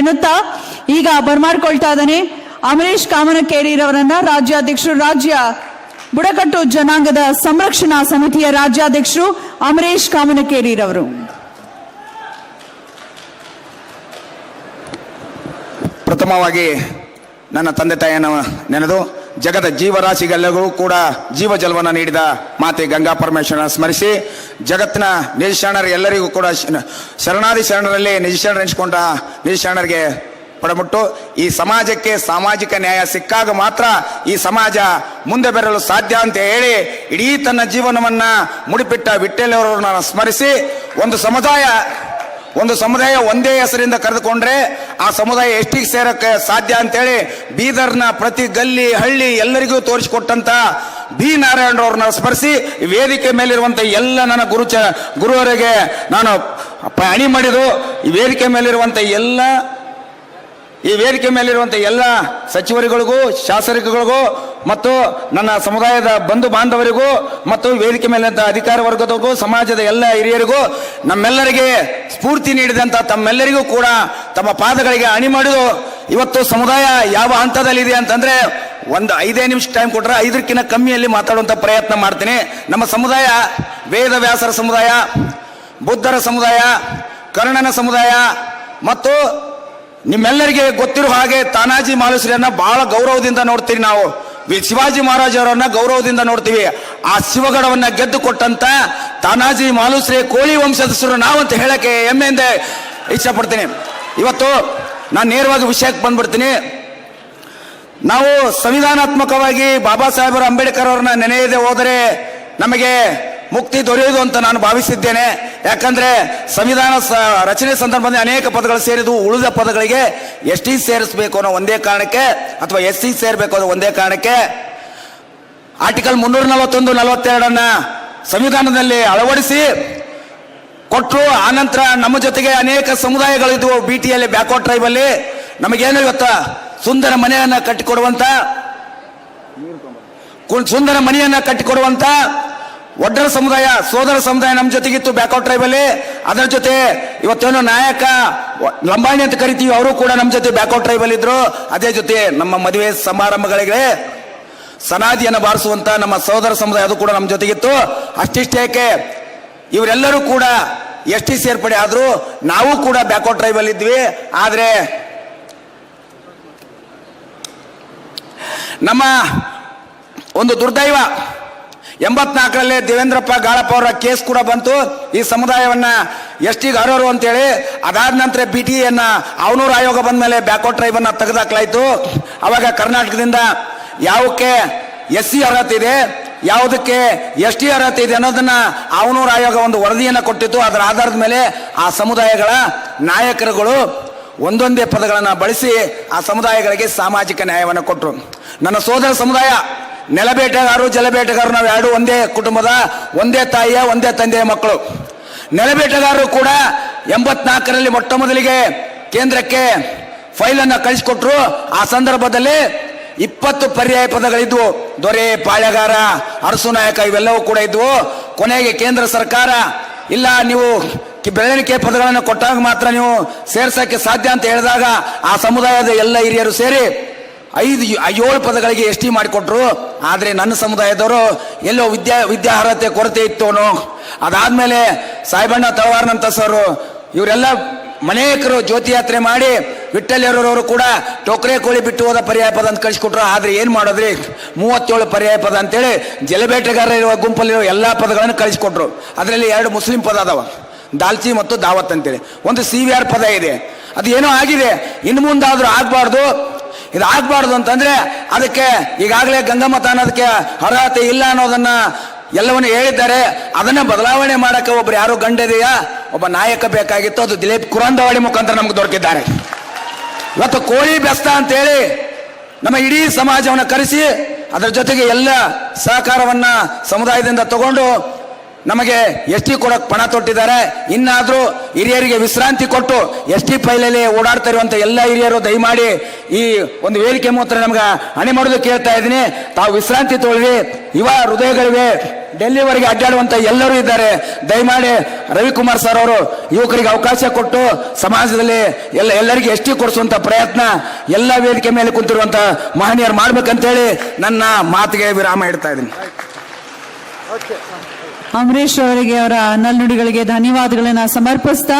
ಎನ್ನುತ್ತಾ ಈಗ ಬರ್ಮಾಡ್ಕೊಳ್ತಾ ಇದ್ದಾನೆ ಅಮರೇಶ್ ಕಾಮನಕೇರಿರವರನ್ನ ರಾಜ್ಯಾಧ್ಯಕ್ಷರು, ರಾಜ್ಯ ಬುಡಕಟ್ಟು ಜನಾಂಗದ ಸಂರಕ್ಷಣಾ ಸಮಿತಿಯ ರಾಜ್ಯಾಧ್ಯಕ್ಷರು ಅಮರೇಶ್ ಕಾಮನಕೇರಿರವರು. ಪ್ರಥಮವಾಗಿ ನನ್ನ ತಂದೆ ತಾಯಿಯನ್ನು ನೆನೆದು ಜಗದ ಜೀವರಾಶಿಗೆಲ್ಲರಿಗೂ ಕೂಡ ಜೀವಜಲವನ್ನು ನೀಡಿದ ಮಾತೆ ಗಂಗಾ ಪರಮೇಶ್ವರನ ಸ್ಮರಿಸಿ, ಜಗತ್ತಿನ ನಿಜ ಶರಣರು ಎಲ್ಲರಿಗೂ ಕೂಡ ಶರಣಾದಿ ಶರಣರಲ್ಲಿ ನಿಜ ಶರಣರೆನಿಸಿಕೊಂಡ ನಿಜ ಶರಣರಿಗೆ ಪಡಮುಟ್ಟು ಈ ಸಮಾಜಕ್ಕೆ ಸಾಮಾಜಿಕ ನ್ಯಾಯ ಸಿಕ್ಕಾಗ ಮಾತ್ರ ಈ ಸಮಾಜ ಮುಂದೆ ಬರಲು ಸಾಧ್ಯ ಅಂತ ಹೇಳಿ ಇಡೀ ತನ್ನ ಜೀವನವನ್ನ ಮುಡಿಪಿಟ್ಟ ವಿಠ್ಠಲರವರನ್ನ ಸ್ಮರಿಸಿ, ಒಂದು ಸಮುದಾಯ ಒಂದೇ ಹೆಸರಿಂದ ಕರೆದುಕೊಂಡ್ರೆ ಆ ಸಮುದಾಯ ಎಷ್ಟಿಗೆ ಸೇರಕ್ಕೆ ಸಾಧ್ಯ ಅಂತೇಳಿ ಬೀದರ್ನ ಪ್ರತಿ ಗಲ್ಲಿ ಹಳ್ಳಿ ಎಲ್ಲರಿಗೂ ತೋರಿಸಿಕೊಟ್ಟಂತ ಬಿ ನಾರಾಯಣರವ್ರನ್ನ ಸ್ಮರಿಸಿ, ವೇದಿಕೆ ಮೇಲಿರುವಂತ ಎಲ್ಲ ನನ್ನ ಗುರುವರಿಗೆ ನಾನು ಅಣಿ ಮಾಡಿದ್ದು ಈ ವೇದಿಕೆ ಮೇಲಿರುವಂತ ಎಲ್ಲ ಸಚಿವರುಗಳಿಗೂ ಶಾಸಕರಿಗಳಿಗೂ ಮತ್ತು ನನ್ನ ಸಮುದಾಯದ ಬಂಧು ಬಾಂಧವರಿಗೂ ಮತ್ತು ವೇದಿಕೆ ಮೇಲಿದ್ದ ಅಧಿಕಾರ ವರ್ಗದವರಿಗೂ ಸಮಾಜದ ಎಲ್ಲ ಹಿರಿಯರಿಗೂ ನಮ್ಮೆಲ್ಲರಿಗೆ ಸ್ಫೂರ್ತಿ ನೀಡಿದಂತ ತಮ್ಮೆಲ್ಲರಿಗೂ ಕೂಡ ತಮ್ಮ ಪಾದಗಳಿಗೆ ಅಣಿ ಮಾಡುವುದು. ಇವತ್ತು ಸಮುದಾಯ ಯಾವ ಹಂತದಲ್ಲಿದೆ ಅಂತಂದ್ರೆ ಒಂದು 5 ನಿಮಿಷ ಟೈಮ್ ಕೊಟ್ರೆ 5ಕ್ಕಿಂತ ಕಮ್ಮಿಯಲ್ಲಿ ಮಾತಾಡುವಂತ ಪ್ರಯತ್ನ ಮಾಡ್ತೀನಿ. ನಮ್ಮ ಸಮುದಾಯ ವೇದವ್ಯಾಸರ ಸಮುದಾಯ, ಬುದ್ಧರ ಸಮುದಾಯ, ಕರ್ಣನ ಸಮುದಾಯ ಮತ್ತು ನಿಮ್ಮೆಲ್ಲರಿಗೆ ಗೊತ್ತಿರೋ ಹಾಗೆ ತಾನಾಜಿ ಮಾಲುಶ್ರೀಯನ್ನ ಬಹಳ ಗೌರವದಿಂದ ನೋಡ್ತೀವಿ. ನಾವು ಶಿವಾಜಿ ಮಹಾರಾಜರನ್ನ ಗೌರವದಿಂದ ನೋಡ್ತೀವಿ. ಆ ಶಿವಗಡವನ್ನ ಗೆದ್ದು ಕೊಟ್ಟಂತ ತಾನಾಜಿ ಮಾಲುಶ್ರೀ ಕೋಳಿ ವಂಶದಸ್ಥರು ನಾವಂತ ಹೇಳಕ್ಕೆ ಹೆಮ್ಮೆಯಿಂದ ಇಷ್ಟಪಡ್ತೀನಿ. ಇವತ್ತು ನಾನು ನೇರವಾಗಿ ವಿಷಯಕ್ಕೆ ಬಂದ್ಬಿಡ್ತೀನಿ. ನಾವು ಸಂವಿಧಾನಾತ್ಮಕವಾಗಿ ಬಾಬಾ ಸಾಹೇಬರ ಅಂಬೇಡ್ಕರ್ ಅವ್ರನ್ನ ನೆನೆಯದೆ ಹೋದರೆ ನಮಗೆ ಮುಕ್ತಿ ದೊರೆಯುವುದು ಅಂತ ನಾನು ಭಾವಿಸಿದ್ದೇನೆ. ಯಾಕಂದ್ರೆ ಸಂವಿಧಾನ ರಚನೆ ಸಂದರ್ಭದಲ್ಲಿ ಅನೇಕ ಪದಗಳು ಸೇರಿದು ಉಳಿದ ಪದಗಳಿಗೆ ಎಸ್ ಟಿ ಸೇರಿಸಬೇಕು ಅನ್ನೋ ಒಂದೇ ಕಾರಣಕ್ಕೆ ಅಥವಾ ಎಸ್ ಸಿ ಸೇರಬೇಕು ಅನ್ನೋ ಒಂದೇ ಕಾರಣಕ್ಕೆ ಆರ್ಟಿಕಲ್ 341, 42 ಸಂವಿಧಾನದಲ್ಲಿ ಅಳವಡಿಸಿ ಕೊಟ್ಟರು. ಆನಂತರ ನಮ್ಮ ಜೊತೆಗೆ ಅನೇಕ ಸಮುದಾಯಗಳಿದ್ವು. ಬಿಟಿಯಲ್ಲಿ ಬ್ಯಾಕ್ವರ್ಡ್ ಟ್ರೈಬ್ ಅಲ್ಲಿ ನಮಗೇನು ಇವತ್ತ ಸುಂದರ ಮನೆಯನ್ನ ಕಟ್ಟಿಕೊಡುವಂತ ಒಡ್ಡರ ಸಮುದಾಯ, ಸೋದರ ಸಮುದಾಯ ನಮ್ಮ ಜೊತೆಗಿತ್ತು ಬ್ಯಾಕ್ವರ್ಡ್ ಟ್ರೈಬ್ ಅಲ್ಲಿ. ಅದರ ಜೊತೆ ಇವತ್ತೇನು ನಾಯಕ ಲಂಬಾಣಿ ಅಂತ ಕರಿತೀವಿ, ಅವರು ಕೂಡ ನಮ್ಮ ಜೊತೆ ಬ್ಯಾಕ್ವರ್ಡ್ ಟ್ರೈಬ್ ಅಲ್ಲಿ ಇದ್ರು. ಅದೇ ಜೊತೆ ನಮ್ಮ ಮದುವೆ ಸಮಾರಂಭಗಳಿಗೆ ಸನಾದಿಯನ್ನು ಬಾರಿಸುವಂತ ನಮ್ಮ ಸೋದರ ಸಮುದಾಯ ಅದು ಕೂಡ ನಮ್ಮ ಜೊತೆಗಿತ್ತು. ಅಷ್ಟಿಷ್ಟೇಕೆ ಇವರೆಲ್ಲರೂ ಕೂಡ ಎಸ್ ಟಿ ಸೇರ್ಪಡೆ ಆದ್ರು. ನಾವು ಕೂಡ ಬ್ಯಾಕ್ವರ್ಡ್ ಟ್ರೈಬ್ ಅಲ್ಲಿ ಇದ್ವಿ. ಆದ್ರೆ ನಮ್ಮ ಒಂದು ದುರ್ದೈವ 84ರಲ್ಲಿ ದೇವೇಂದ್ರಪ್ಪ ಗಾಳಪ್ಪ ಅವರ ಕೇಸ್ ಕೂಡ ಬಂತು. ಈ ಸಮುದಾಯವನ್ನ ಎಸ್ ಟಿಗೆ ಅರ್ಹರು ಅಂತೇಳಿ. ಅದಾದ ನಂತರ ಬಿಟಿಯನ್ನ ಅವನೂರು ಆಯೋಗ ಬಂದ ಮೇಲೆ ಬ್ಯಾಕ್ವರ್ಡ್ ಟ್ರೈಬ್ ಅನ್ನ ತೆಗೆದಾಕ್ಲಾಯ್ತು. ಅವಾಗ ಕರ್ನಾಟಕದಿಂದ ಯಾವಕ್ಕೆ ಎಸ್ ಸಿ ಅರ್ಹತೆ ಇದೆ, ಯಾವುದಕ್ಕೆ ಎಸ್ ಟಿ ಅರ್ಹತೆ ಇದೆ ಅನ್ನೋದನ್ನ ಅವನೂರು ಆಯೋಗ ಒಂದು ವರದಿಯನ್ನ ಕೊಟ್ಟಿತ್ತು. ಅದರ ಆಧಾರದ ಮೇಲೆ ಆ ಸಮುದಾಯಗಳ ನಾಯಕರುಗಳು ಒಂದೊಂದೇ ಪದಗಳನ್ನ ಬಳಸಿ ಆ ಸಮುದಾಯಗಳಿಗೆ ಸಾಮಾಜಿಕ ನ್ಯಾಯವನ್ನು ಕೊಟ್ಟರು. ನನ್ನ ಸೋದರ ಸಮುದಾಯ ನೆಲಬೇಟೆಗಾರರು, ಜಲಬೇಟೆಗಾರರು, ನಾವು ಎರಡು ಒಂದೇ ಕುಟುಂಬದ, ಒಂದೇ ತಾಯಿಯ, ಒಂದೇ ತಂದೆಯ ಮಕ್ಕಳು. ನೆಲಬೇಟೆಗಾರರು ಕೂಡ 84ರಲ್ಲಿ ಮೊಟ್ಟ ಮೊದಲಿಗೆ ಕೇಂದ್ರಕ್ಕೆ ಫೈಲ್ ಅನ್ನ ಕಳಿಸಿಕೊಟ್ರು. ಆ ಸಂದರ್ಭದಲ್ಲಿ 20 ಪರ್ಯಾಯ ಪದಗಳಿದ್ವು. ದೊರೆ, ಪಾಳೆಗಾರ, ಅರಸು ನಾಯಕ ಇವೆಲ್ಲವೂ ಕೂಡ ಇದ್ವು. ಕೊನೆಗೆ ಕೇಂದ್ರ ಸರ್ಕಾರ ಇಲ್ಲ, ನೀವು ಬೆಳವಣಿಗೆ ಪದಗಳನ್ನು ಕೊಟ್ಟಾಗ ಮಾತ್ರ ನೀವು ಸೇರ್ಸಕ್ಕೆ ಸಾಧ್ಯ ಅಂತ ಹೇಳಿದಾಗ ಆ ಸಮುದಾಯದ ಎಲ್ಲ ಹಿರಿಯರು ಸೇರಿ 7 ಪದಗಳಿಗೆ ಎಸ್ ಟಿ ಮಾಡಿಕೊಟ್ರು. ಆದ್ರೆ ನನ್ನ ಸಮುದಾಯದವರು ಎಲ್ಲೋ ವಿದ್ಯಾರ್ಹತೆ ಕೊರತೆ ಇತ್ತು. ಅದಾದ್ಮೇಲೆ ಸಾಯಿಬಣ್ಣ ತಳವಾರನಂತ ಸರ್ ಇವರೆಲ್ಲ ಅನೇಕರು ಜ್ಯೋತಿ ಯಾತ್ರೆ ಮಾಡಿ ವಿಠ್ಠಲರವರು ಕೂಡ ಟೋಕ್ರೆ ಕೋಳಿ ಬಿಟ್ಟು ಹೋದ ಪರ್ಯಾಯ ಪದ ಅಂತ ಕಳಿಸ್ಕೊಟ್ರು. ಆದ್ರೆ ಏನ್ ಮಾಡೋದ್ರಿ, 37 ಪರ್ಯಾಯ ಪದ ಅಂತೇಳಿ ಜಲಬೇಟೆಗಾರ ಇರುವ ಗುಂಪಲ್ಲಿರುವ ಎಲ್ಲಾ ಪದಗಳನ್ನು ಕಳಿಸ್ಕೊಟ್ರು. ಅದರಲ್ಲಿ 2 ಮುಸ್ಲಿಂ ಪದ ಅದಾವ, ದಾಲ್ಚಿ ಮತ್ತು ದಾವತ್ ಅಂತೇಳಿ. ಒಂದು CVR ಪದ ಇದೆ. ಅದು ಏನೋ ಆಗಿದೆ, ಇನ್ನು ಮುಂದಾದ್ರೂ ಆಗ್ಬಾರ್ದು. ಇದಾಗಬಾರ್ದು ಅಂತಂದ್ರೆ ಅದಕ್ಕೆ ಈಗಾಗಲೇ ಗಂಗಮತ ಅನ್ನೋದಕ್ಕೆ ಅರ್ಹತೆ ಇಲ್ಲ ಅನ್ನೋದನ್ನ ಎಲ್ಲವನ್ನೂ ಹೇಳಿದ್ದಾರೆ. ಅದನ್ನ ಬದಲಾವಣೆ ಮಾಡಕ್ಕೆ ಒಬ್ರು ಯಾರು ಗಂಡದೆಯಾ ಒಬ್ಬ ನಾಯಕ ಬೇಕಾಗಿತ್ತು. ಅದು ದಿಲೀಪ್ ಕುರಂದವಾಡಿ ಮುಖಾಂತರ ನಮ್ಗೆ ದೊರಕಿದ್ದಾರೆ. ಇವತ್ತು ಕೋಳಿ ಬೆಸ್ತ ಅಂತೇಳಿ ನಮ್ಮ ಇಡೀ ಸಮಾಜವನ್ನು ಕರೆಸಿ ಅದರ ಜೊತೆಗೆ ಎಲ್ಲ ಸಹಕಾರವನ್ನ ಸಮುದಾಯದಿಂದ ತಗೊಂಡು ನಮಗೆ ಎಸ್ ಟಿ ಕೊಡಕ್ ಪಣ ತೊಟ್ಟಿದ್ದಾರೆ. ಇನ್ನಾದ್ರೂ ಹಿರಿಯರಿಗೆ ವಿಶ್ರಾಂತಿ ಕೊಟ್ಟು ಎಸ್ ಟಿ ಫೈಲಲ್ಲಿ ಓಡಾಡ್ತಾ ಇರುವಂತ ಎಲ್ಲ ಹಿರಿಯರು ದಯಮಾಡಿ ಈ ಒಂದು ವೇದಿಕೆ ಮೂಲಕ ನಮ್ಗೆ ಹಣೆ ಮಾಡೋದು ಕೇಳ್ತಾ ಇದ್ದೀನಿ. ತಾವು ವಿಶ್ರಾಂತಿ ತೊಗೊಳ್ಳಿ. ಯುವ ಹೃದಯಗಳಿವೆ, ಡೆಲ್ಲಿವರೆಗೆ ಅಡ್ಡಾಡುವಂತ ಎಲ್ಲರೂ ಇದ್ದಾರೆ. ದಯಮಾಡಿ ರವಿಕುಮಾರ್ ಸರ್ ಅವರು ಯುವಕರಿಗೆ ಅವಕಾಶ ಕೊಟ್ಟು ಸಮಾಜದಲ್ಲಿ ಎಲ್ಲರಿಗೆ ಎಸ್ ಟಿ ಕೊಡಿಸುವಂತ ಪ್ರಯತ್ನ ಎಲ್ಲ ವೇದಿಕೆ ಮೇಲೆ ಕುಂತಿರುವಂತ ಮಹನೀಯರು ಮಾಡ್ಬೇಕಂತೇಳಿ ನನ್ನ ಮಾತಿಗೆ ವಿರಾಮ ಇಡ್ತಾ ಇದ್ದೀನಿ. ಅಮರೇಶ್ ಅವರಿಗೆ ಅವರ ನಲ್ನುಡಿಗಳಿಗೆ ಧನ್ಯವಾದಗಳನ್ನ ಸಮರ್ಪಿಸ್ತಾ